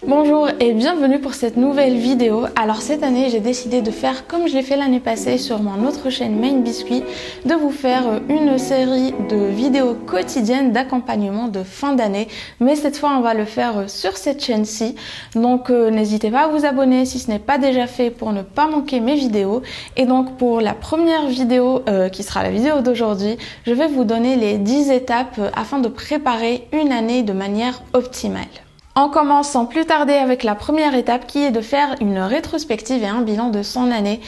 Bonjour et bienvenue pour cette nouvelle vidéo. Alors cette année j'ai décidé de faire comme je l'ai fait l'année passée sur mon autre chaîne Main Biscuit, de vous faire une série de vidéos quotidiennes d'accompagnement de fin d'année. Mais cette fois on va le faire sur cette chaîne-ci. Donc n'hésitez pas à vous abonner si ce n'est pas déjà fait pour ne pas manquer mes vidéos. Et donc pour la première vidéo qui sera la vidéo d'aujourd'hui, je vais vous donner les 10 étapes afin de préparer une année de manière optimale. On commence sans plus tarder avec la première étape qui est de faire une rétrospective et un bilan de son année.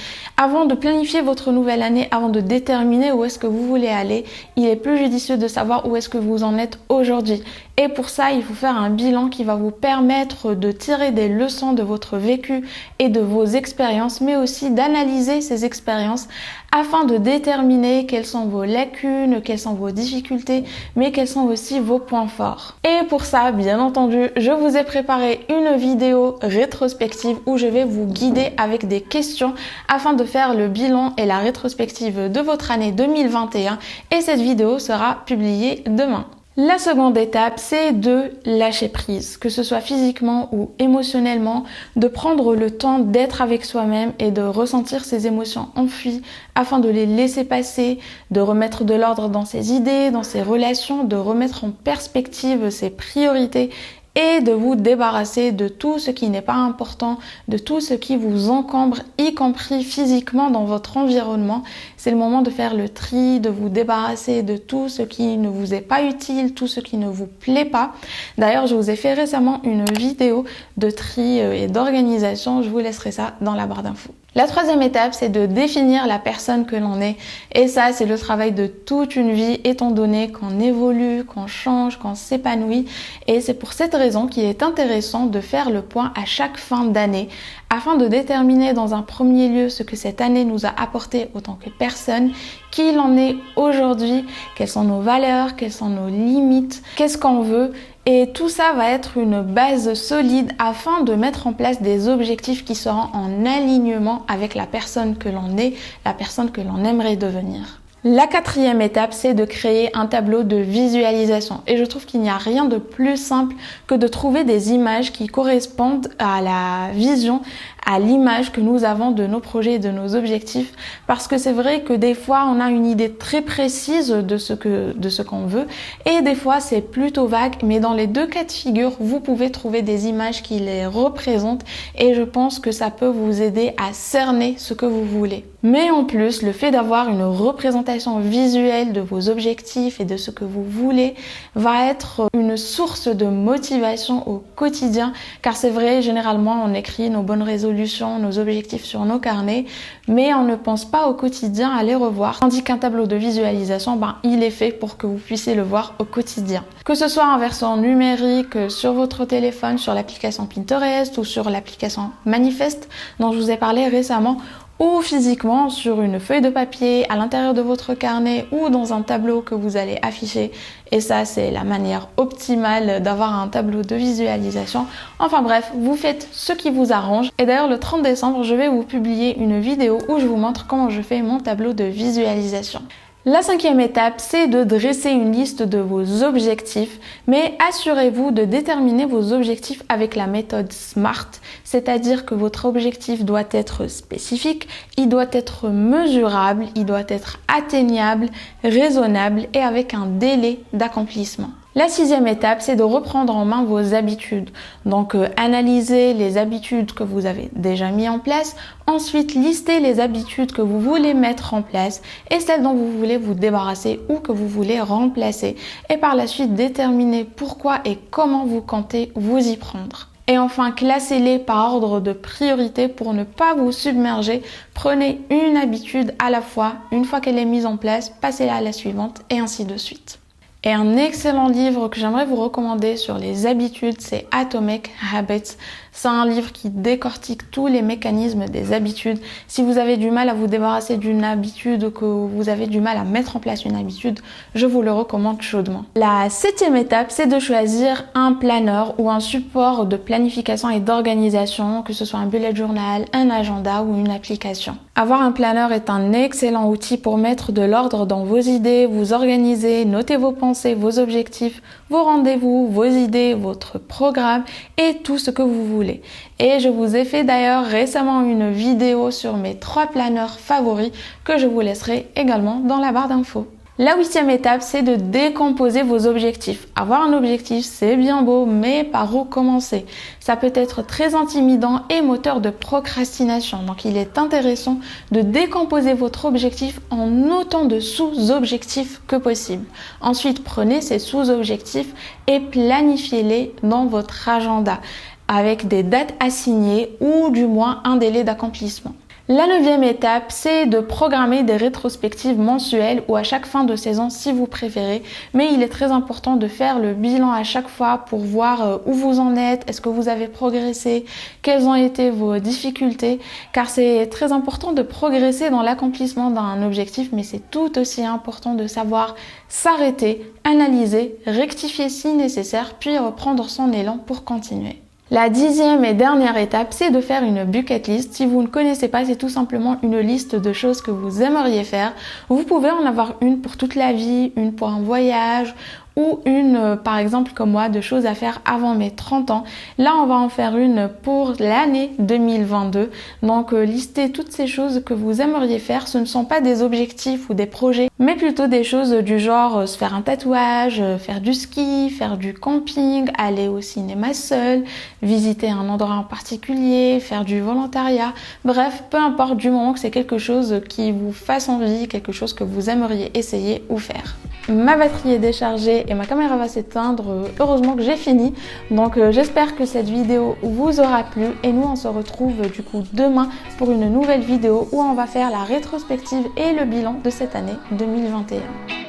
Avant de planifier votre nouvelle année, avant de déterminer où est-ce que vous voulez aller, il est plus judicieux de savoir où est-ce que vous en êtes aujourd'hui. Et pour ça, il faut faire un bilan qui va vous permettre de tirer des leçons de votre vécu et de vos expériences, mais aussi d'analyser ces expériences afin de déterminer quelles sont vos lacunes, quelles sont vos difficultés, mais quels sont aussi vos points forts. Et pour ça, bien entendu, je vous ai préparé une vidéo rétrospective où je vais vous guider avec des questions afin de faire le bilan et la rétrospective de votre année 2021 et cette vidéo sera publiée demain. La seconde étape, c'est de lâcher prise, que ce soit physiquement ou émotionnellement, de prendre le temps d'être avec soi-même et de ressentir ses émotions enfuies afin de les laisser passer, de remettre de l'ordre dans ses idées, dans ses relations, de remettre en perspective ses priorités et de vous débarrasser de tout ce qui n'est pas important, de tout ce qui vous encombre, y compris physiquement dans votre environnement. C'est le moment de faire le tri, de vous débarrasser de tout ce qui ne vous est pas utile, tout ce qui ne vous plaît pas. D'ailleurs, je vous ai fait récemment une vidéo de tri et d'organisation, je vous laisserai ça dans la barre d'infos. La troisième étape, c'est de définir la personne que l'on est. Et ça, c'est le travail de toute une vie, étant donné qu'on évolue, qu'on change, qu'on s'épanouit. Et c'est pour cette raison qu'il est intéressant de faire le point à chaque fin d'année, afin de déterminer dans un premier lieu ce que cette année nous a apporté autant que personne, qui il en est aujourd'hui, quelles sont nos valeurs, quelles sont nos limites, qu'est-ce qu'on veut. Et tout ça va être une base solide afin de mettre en place des objectifs qui seront en alignement avec la personne que l'on est, la personne que l'on aimerait devenir. La quatrième étape, c'est de créer un tableau de visualisation. Et je trouve qu'il n'y a rien de plus simple que de trouver des images qui correspondent à la vision, à l'image que nous avons de nos projets et de nos objectifs. Parce que c'est vrai que des fois, on a une idée très précise de ce qu'on veut. Et des fois, c'est plutôt vague. Mais dans les deux cas de figure, vous pouvez trouver des images qui les représentent. Et je pense que ça peut vous aider à cerner ce que vous voulez. Mais en plus, le fait d'avoir une représentation visuelle de vos objectifs et de ce que vous voulez va être une source de motivation au quotidien. Car c'est vrai, généralement, on écrit nos bonnes résolutions, nos objectifs sur nos carnets, mais on ne pense pas au quotidien à les revoir. Tandis qu'un tableau de visualisation, il est fait pour que vous puissiez le voir au quotidien. Que ce soit en version numérique, sur votre téléphone, sur l'application Pinterest ou sur l'application Manifest dont je vous ai parlé récemment, ou physiquement sur une feuille de papier à l'intérieur de votre carnet ou dans un tableau que vous allez afficher. Et ça, c'est la manière optimale d'avoir un tableau de visualisation. Enfin bref, vous faites ce qui vous arrange. Et d'ailleurs, le 30 décembre, je vais vous publier une vidéo où je vous montre comment je fais mon tableau de visualisation. La cinquième étape, c'est de dresser une liste de vos objectifs, mais assurez-vous de déterminer vos objectifs avec la méthode SMART, c'est-à-dire que votre objectif doit être spécifique, il doit être mesurable, il doit être atteignable, raisonnable et avec un délai d'accomplissement. La sixième étape, c'est de reprendre en main vos habitudes. Donc, analysez les habitudes que vous avez déjà mis en place. Ensuite, listez les habitudes que vous voulez mettre en place et celles dont vous voulez vous débarrasser ou que vous voulez remplacer. Et par la suite, déterminez pourquoi et comment vous comptez vous y prendre. Et enfin, classez-les par ordre de priorité pour ne pas vous submerger. Prenez une habitude à la fois. Une fois qu'elle est mise en place, passez-la à la suivante et ainsi de suite. Et un excellent livre que j'aimerais vous recommander sur les habitudes, c'est Atomic Habits. C'est un livre qui décortique tous les mécanismes des habitudes. Si vous avez du mal à vous débarrasser d'une habitude ou que vous avez du mal à mettre en place une habitude, je vous le recommande chaudement. La septième étape, c'est de choisir un planeur ou un support de planification et d'organisation, que ce soit un bullet journal, un agenda ou une application. Avoir un planeur est un excellent outil pour mettre de l'ordre dans vos idées, vous organiser, noter vos pensées, commencer vos objectifs, vos rendez-vous, vos idées, votre programme et tout ce que vous voulez. Et je vous ai fait d'ailleurs récemment une vidéo sur mes 3 planeurs favoris que je vous laisserai également dans la barre d'infos. La 8e étape, c'est de décomposer vos objectifs. Avoir un objectif, c'est bien beau, mais par où commencer? Ça peut être très intimidant et moteur de procrastination. Donc il est intéressant de décomposer votre objectif en autant de sous-objectifs que possible. Ensuite, prenez ces sous-objectifs et planifiez-les dans votre agenda avec des dates assignées ou du moins un délai d'accomplissement. La 9e étape, c'est de programmer des rétrospectives mensuelles ou à chaque fin de saison si vous préférez. Mais il est très important de faire le bilan à chaque fois pour voir où vous en êtes, est-ce que vous avez progressé, quelles ont été vos difficultés. Car c'est très important de progresser dans l'accomplissement d'un objectif, mais c'est tout aussi important de savoir s'arrêter, analyser, rectifier si nécessaire, puis reprendre son élan pour continuer. La 10e et dernière étape, c'est de faire une bucket list. Si vous ne connaissez pas, c'est tout simplement une liste de choses que vous aimeriez faire. Vous pouvez en avoir une pour toute la vie, une pour un voyage ou une, par exemple comme moi, de choses à faire avant mes 30 ans. Là, on va en faire une pour l'année 2022. Donc, listez toutes ces choses que vous aimeriez faire. Ce ne sont pas des objectifs ou des projets, mais plutôt des choses du genre se faire un tatouage, faire du ski, faire du camping, aller au cinéma seul, visiter un endroit en particulier, faire du volontariat. Bref, peu importe, du moment que c'est quelque chose qui vous fasse envie, quelque chose que vous aimeriez essayer ou faire. Ma batterie est déchargée et ma caméra va s'éteindre. Heureusement que j'ai fini. Donc j'espère que cette vidéo vous aura plu et nous on se retrouve du coup demain pour une nouvelle vidéo où on va faire la rétrospective et le bilan de cette année 2021.